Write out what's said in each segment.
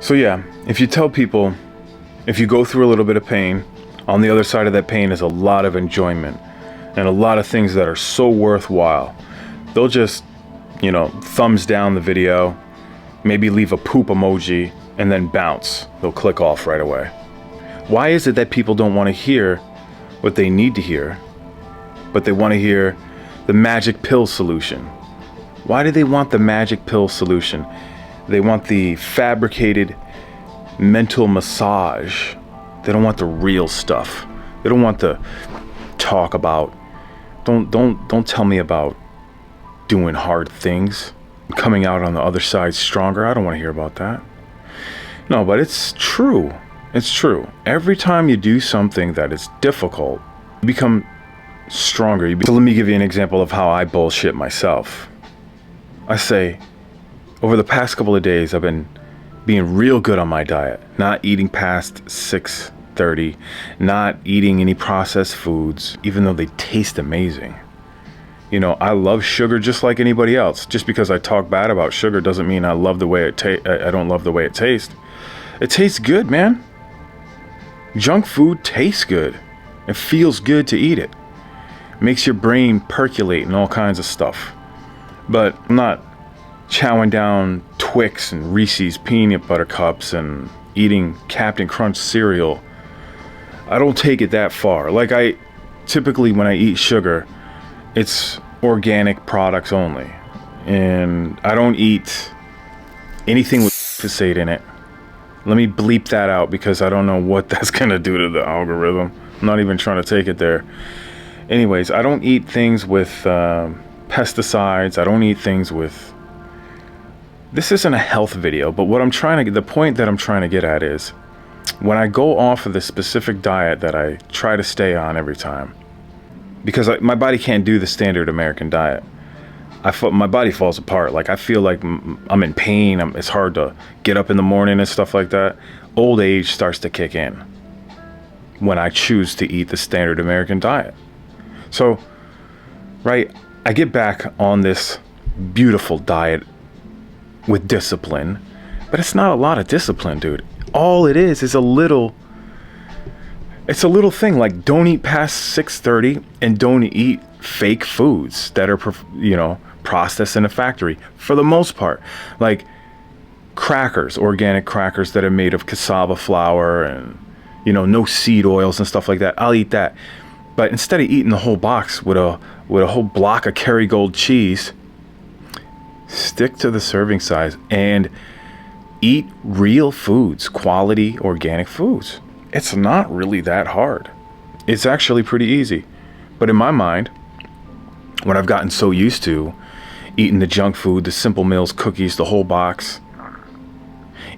So yeah, if you tell people, if you go through a little bit of pain, on the other side of that pain is a lot of enjoyment and a lot of things that are so worthwhile. They'll just, thumbs down the video, maybe leave a poop emoji, and then bounce. They'll click off right away. Why is it that people don't want to hear what they need to hear, but they want to hear the magic pill solution? Why do they want the magic pill solution? They want the fabricated mental massage. They don't want the real stuff. They don't want the talk about, don't tell me about doing hard things, coming out on the other side stronger. I don't want to hear about that. No, but it's true. It's true. Every time you do something that is difficult, you become stronger. So let me give you an example of how I bullshit myself. I say, over the past couple of days, I've been being real good on my diet, not eating past 6:30, not eating any processed foods, even though they taste amazing. I love sugar just like anybody else. Just because I talk bad about sugar doesn't mean I love the way I don't love the way it tastes. It tastes good, man. Junk food tastes good. It feels good to eat it. Makes your brain percolate and all kinds of stuff. But I'm not chowing down Twix and Reese's peanut butter cups and eating Captain Crunch cereal. I don't take it that far. Like typically when I eat sugar, it's organic products only. And I don't eat anything with glyphosate in it. Let me bleep that out because I don't know what that's gonna do to the algorithm. I'm not even trying to take it there. Anyways, I don't eat things with pesticides. I don't eat things with... This isn't a health video, but the point that I'm trying to get at is, when I go off of the specific diet that I try to stay on every time, because my body can't do the standard American diet. My body falls apart. Like I feel like I'm in pain. It's hard to get up in the morning and stuff like that. Old age starts to kick in when I choose to eat the standard American diet. So, right, I get back on this beautiful diet with discipline, but it's not a lot of discipline, dude. All it is a little thing like don't eat past 6:30 and don't eat fake foods that are, processed in a factory for the most part. Like crackers, organic crackers that are made of cassava flour and, no seed oils and stuff like that. I'll eat that. But instead of eating the whole box with a whole block of Kerrygold cheese, stick to the serving size and eat real foods, quality organic foods. It's not really that hard. It's actually pretty easy. But in my mind, when I've gotten so used to eating the junk food, the Simple Mills cookies, the whole box,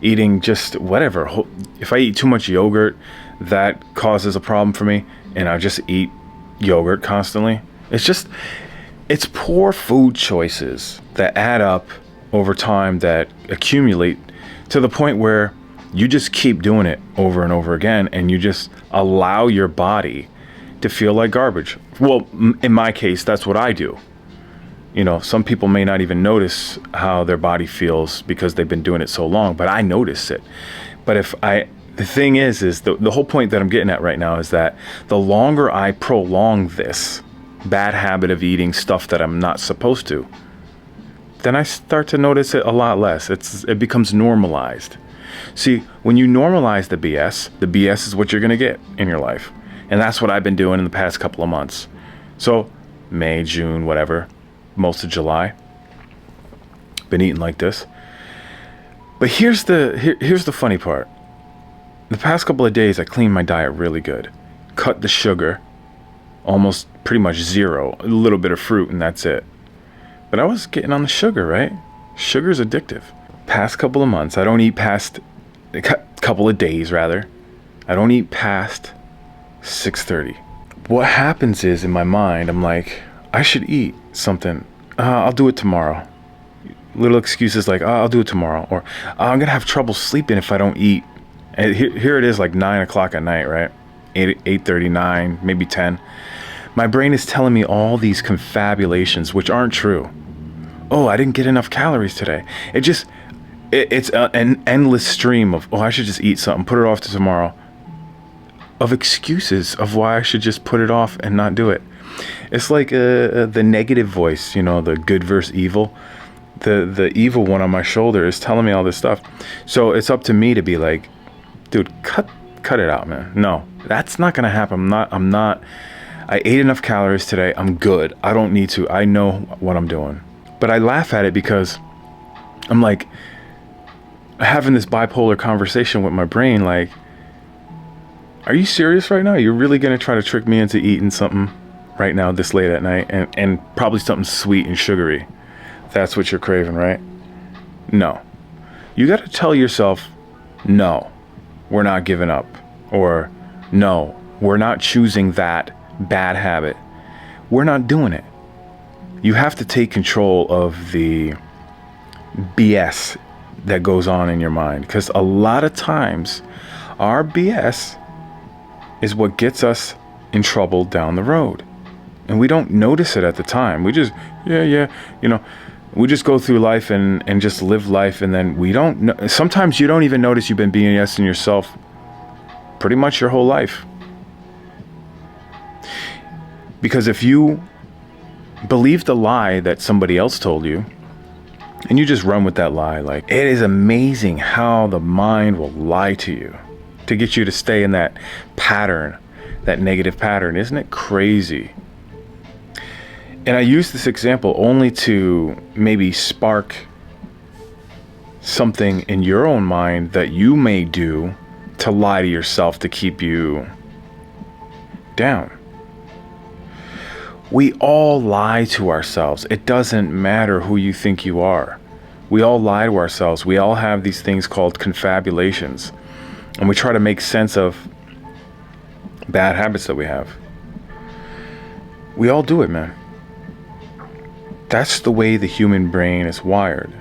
eating just whatever. If I eat too much yogurt, that causes a problem for me, and I just eat yogurt constantly. It's poor food choices that add up over time, that accumulate to the point where you just keep doing it over and over again, and you just allow your body to feel like garbage. Well, in my case, that's what I do. Some people may not even notice how their body feels because they've been doing it so long, but I notice it. But the thing is the whole point that I'm getting at right now is that the longer I prolong this bad habit of eating stuff that I'm not supposed to, then I start to notice it a lot less. It becomes normalized. See, when you normalize the BS is what you're going to get in your life. And that's what I've been doing in the past couple of months. So May, June, whatever, most of July, been eating like this. But here's the funny part. The past couple of days, I cleaned my diet really good. Cut the sugar, almost pretty much zero. A little bit of fruit and that's it. But I was getting on the sugar, right? Sugar's addictive. Past couple of months, I don't eat past, couple of days rather, I don't eat past 6:30. What happens is, in my mind, I'm like, I should eat something. I'll do it tomorrow. Little excuses like, I'll do it tomorrow. Or I'm gonna have trouble sleeping if I don't eat. And here it is, like 9 o'clock at night, right? 8:39, maybe 10. My brain is telling me all these confabulations, which aren't true. Oh, I didn't get enough calories today. It's an endless stream of, oh, I should just eat something, put it off to tomorrow, of excuses of why I should just put it off and not do it. It's like the negative voice, you know, the good versus evil. The evil one on my shoulder is telling me all this stuff. So it's up to me to be like, dude, cut it out, man. No, that's not gonna happen. I ate enough calories today. I'm good. I don't need to. I know what I'm doing. But I laugh at it because I'm like having this bipolar conversation with my brain. Like, are you serious right now? You're really gonna try to trick me into eating something right now this late at night, and probably something sweet and sugary? That's what you're craving, right? No. You got to tell yourself, no, we're not giving up. Or no, we're not choosing that bad habit. We're not doing it. You have to take control of the BS that goes on in your mind, because a lot of times our BS is what gets us in trouble down the road, and we don't notice it at the time. We just we just go through life and just live life, and then we don't know. Sometimes you don't even notice you've been BSing yourself pretty much your whole life. Because if you believe the lie that somebody else told you, and you just run with that lie, like, it is amazing how the mind will lie to you to get you to stay in that pattern, that negative pattern. Isn't it crazy? And I use this example only to maybe spark something in your own mind that you may do to lie to yourself to keep you down. We all lie to ourselves. It doesn't matter who you think you are. We all lie to ourselves. We all have these things called confabulations, and we try to make sense of bad habits that we have. We all do it, man. That's the way the human brain is wired.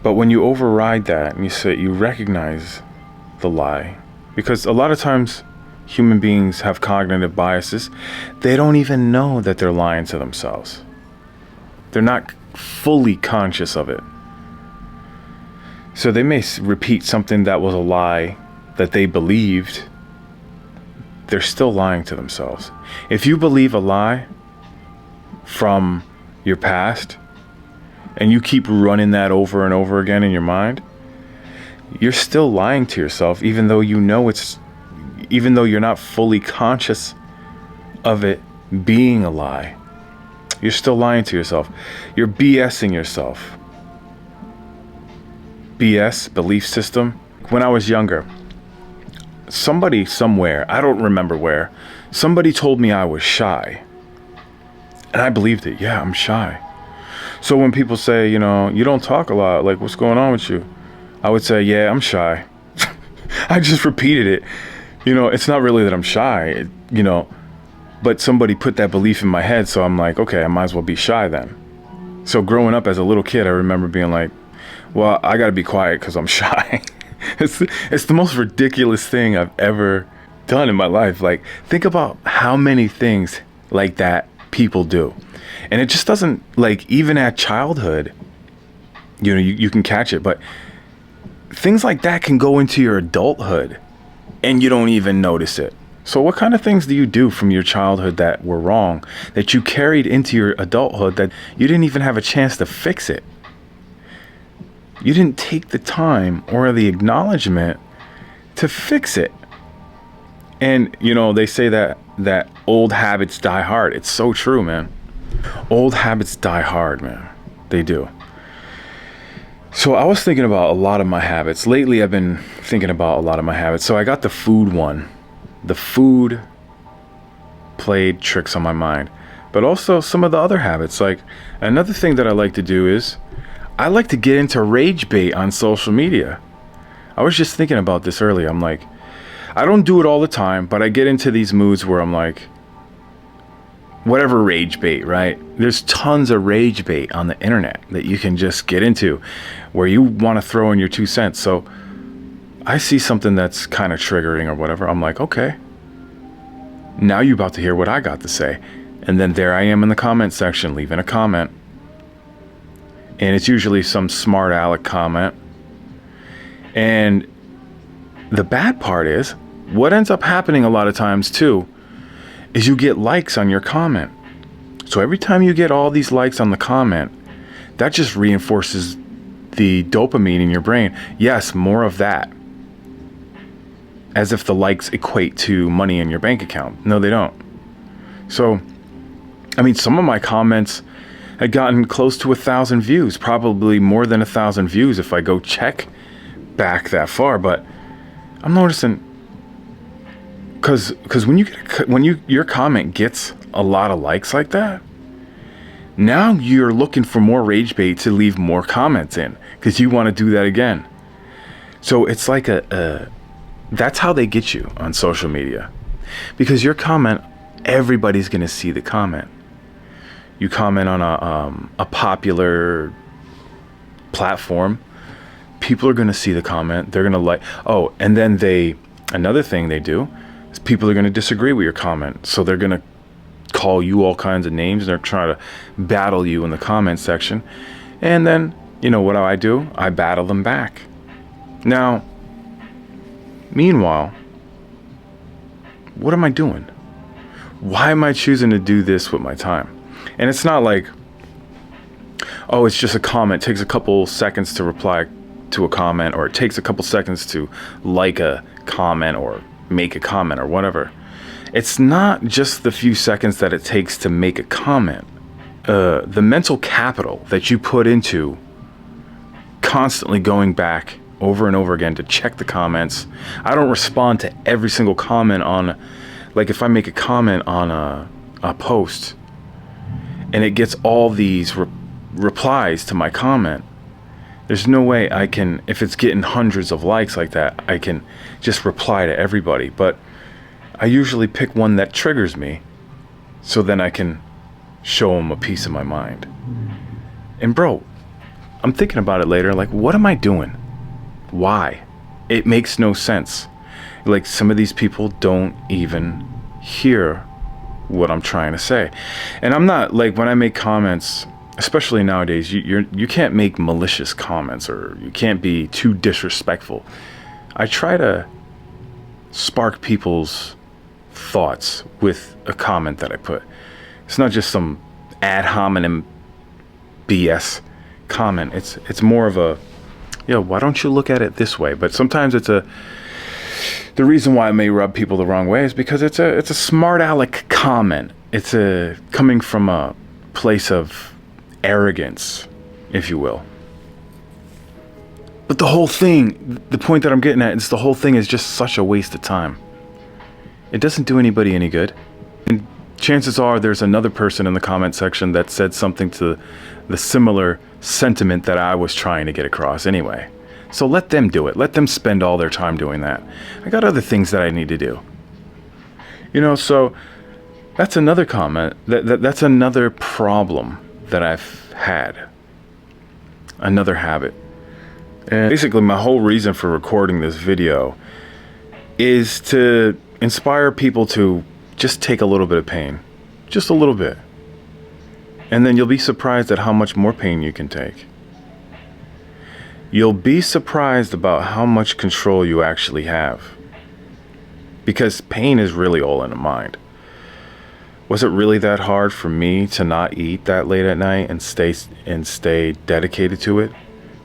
But when you override that and you recognize the lie, because a lot of times human beings have cognitive biases, they don't even know that they're lying to themselves. They're not fully conscious of it. So they may repeat something that was a lie that they believed. They're still lying to themselves. If you believe a lie from your past and you keep running that over and over again in your mind, you're still lying to yourself, even though you're not fully conscious of it being a lie. You're still lying to yourself. You're BSing yourself. BS, belief system. When I was younger, somebody somewhere, I don't remember where, somebody told me I was shy. And I believed it. Yeah, I'm shy. So when people say, you don't talk a lot, like, what's going on with you? I would say, yeah, I'm shy. I just repeated it. It's not really that I'm shy, but somebody put that belief in my head. So I'm like, okay, I might as well be shy then. So growing up as a little kid, I remember being like, well, I got to be quiet because I'm shy. It's the most ridiculous thing I've ever done in my life. Like, think about how many things like that people do. And it just doesn't, like, even at childhood, you can catch it, but things like that can go into your adulthood and you don't even notice it. So what kind of things do you do from your childhood that were wrong, that you carried into your adulthood, that you didn't even have a chance to fix it? You didn't take the time or the acknowledgement to fix it. And, they say that old habits die hard. It's so true, man. Old habits die hard, man. They do. So I was thinking about a lot of my habits. Lately, I've been thinking about a lot of my habits. So I got the food one. The food played tricks on my mind. But also some of the other habits. Like, another thing that I like to do is I like to get into rage bait on social media. I was just thinking about this earlier. I'm like, I don't do it all the time, but I get into these moods where I'm like, whatever rage bait, right? There's tons of rage bait on the internet that you can just get into where you want to throw in your 2 cents. So I see something that's kind of triggering or whatever. I'm like, okay, now you're about to hear what I got to say. And then there I am in the comment section, leaving a comment. and it's usually some smart aleck comment. And the bad part is, what ends up happening a lot of times too, is you get likes on your comment. So every time you get all these likes on the comment, that just reinforces the dopamine in your brain. Yes, more of that. As if the likes equate to money in your bank account. No, they don't. So, I mean, some of my comments had gotten close to 1,000 views, probably more than 1,000 views if I go check back that far. But I'm noticing, because when your comment gets a lot of likes like that, now you're looking for more rage bait to leave more comments in, because you want to do that again. So it's like that's how they get you on social media, because your comment, everybody's going to see the comment. You comment on a popular platform, people are going to see the comment. They're going to like, oh, and then another thing they do is people are going to disagree with your comment. So they're going to call you all kinds of names. They're trying to battle you in the comment section. And then, you know what I do? I battle them back. Now, meanwhile, what am I doing? Why am I choosing to do this with my time? And it's not like, oh, it's just a comment. It takes a couple seconds to reply to a comment, or it takes a couple seconds to like a comment or make a comment or whatever. It's not just the few seconds that it takes to make a comment. The mental capital that you put into constantly going back over and over again to check the comments. I don't respond to every single comment on, like if I make a comment on a post and it gets all these replies to my comment, there's no way I can, if it's getting hundreds of likes like that, I can just reply to everybody. But I usually pick one that triggers me, so then I can show them a piece of my mind. And bro, I'm thinking about it later, like, what am I doing? Why? It makes no sense. Like, some of these people don't even hear what I'm trying to say. And I'm not, like, when I make comments, especially nowadays, you can't make malicious comments, or you can't be too disrespectful. I try to spark people's thoughts with a comment that I put. It's not just some ad hominem BS comment. It's more of a, why don't you look at it this way? But sometimes the reason why it may rub people the wrong way is because it's a smart aleck comment. It's coming from a place of arrogance, if you will. But the whole thing, the point that I'm getting at is the whole thing is just such a waste of time. It doesn't do anybody any good. And chances are there's another person in the comment section that said something to the similar sentiment that I was trying to get across anyway. So let them do it. Let them spend all their time doing that. I got other things that I need to do. So that's another comment. That's another problem that I've had. Another habit. And basically my whole reason for recording this video is to inspire people to just take a little bit of pain. Just a little bit. And then you'll be surprised at how much more pain you can take. You'll be surprised about how much control you actually have. Because pain is really all in the mind. Was it really that hard for me to not eat that late at night and stay dedicated to it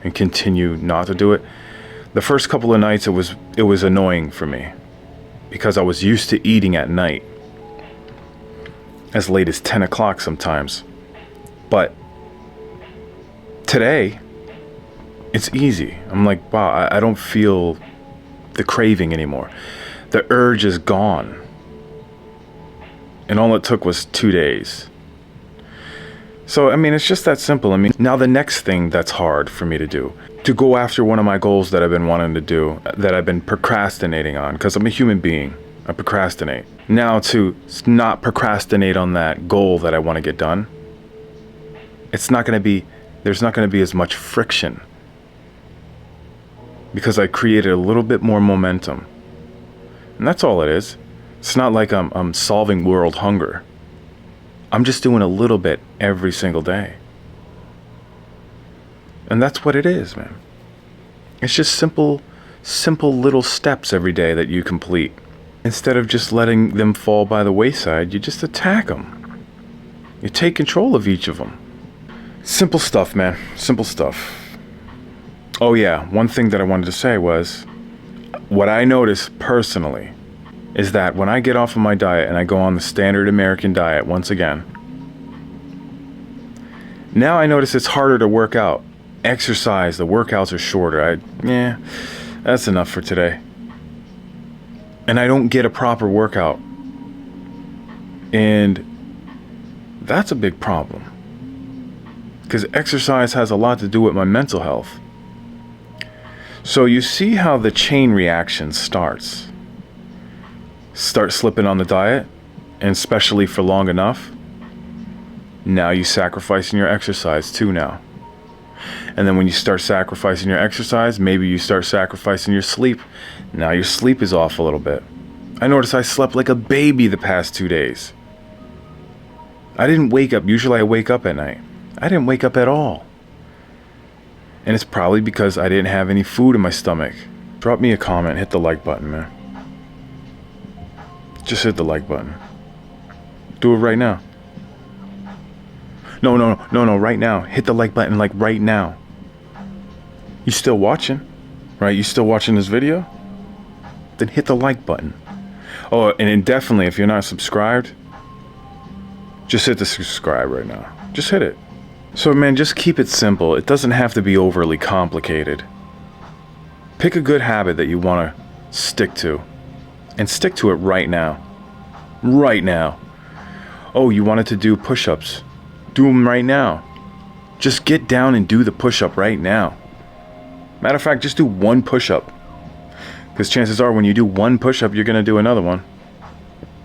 and continue not to do it? The first couple of nights it was annoying for me, because I was used to eating at night as late as 10 o'clock sometimes. But today, it's easy. I'm like, wow, I don't feel the craving anymore. The urge is gone. And all it took was 2 days. So, I mean, it's just that simple. I mean, now the next thing that's hard for me to do, to go after one of my goals that I've been wanting to do, that I've been procrastinating on, because I'm a human being. I procrastinate. Now to not procrastinate on that goal that I want to get done, there's not going to be as much friction, because I created a little bit more momentum. And that's all it is. It's not like I'm solving world hunger. I'm just doing a little bit every single day. And that's what it is, man. It's just simple little steps every day that you complete. Instead of just letting them fall by the wayside, you just attack them. You take control of each of them. Simple stuff, man. Simple stuff. Oh yeah, one thing that I wanted to say was, what I notice personally is that when I get off of my diet and I go on the standard American diet once again, now I notice it's harder to work out. Exercise, the workouts are shorter. That's enough for today. And I don't get a proper workout. And that's a big problem. Because exercise has a lot to do with my mental health. So you see how the chain reaction starts. Start slipping on the diet, and especially for long enough. Now you sacrificing your exercise too now. And then when you start sacrificing your exercise, maybe you start sacrificing your sleep. Now your sleep is off a little bit. I noticed I slept like a baby the past 2 days. I didn't wake up. Usually I wake up at night. I didn't wake up at all. And it's probably because I didn't have any food in my stomach. Drop me a comment. Hit the like button, man. Just hit the like button. Do it right now. No, right now. Hit the like button, like right now. You still watching? Right? You still watching this video? Then hit the like button. Oh, and then definitely, if you're not subscribed, just hit the subscribe right now. Just hit it. So, man, just keep it simple. It doesn't have to be overly complicated. Pick a good habit that you want to stick to. And stick to it right now. Right now. Oh, you wanted to do push-ups. Do them right now. Just get down and do the push-up right now. Matter of fact, just do one push-up. Because chances are when you do one push-up, you're going to do another one.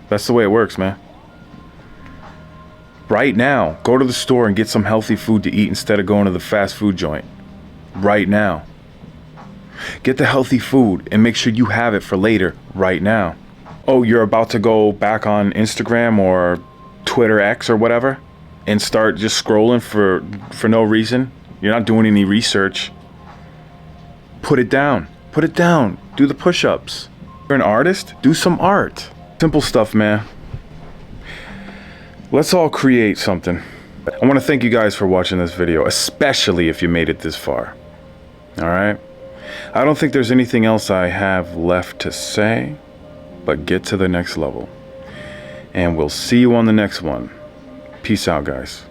That's the way it works, man. Right now, go to the store and get some healthy food to eat instead of going to the fast food joint. Right now. Get the healthy food and make sure you have it for later, right now. Oh, you're about to go back on Instagram or Twitter X or whatever and start just scrolling for no reason? You're not doing any research. Put it down. Put it down. Do the push-ups. You're an artist? Do some art. Simple stuff, man. Let's all create something. I want to thank you guys for watching this video, especially if you made it this far. Alright? I don't think there's anything else I have left to say, but get to the next level. And we'll see you on the next one. Peace out, guys.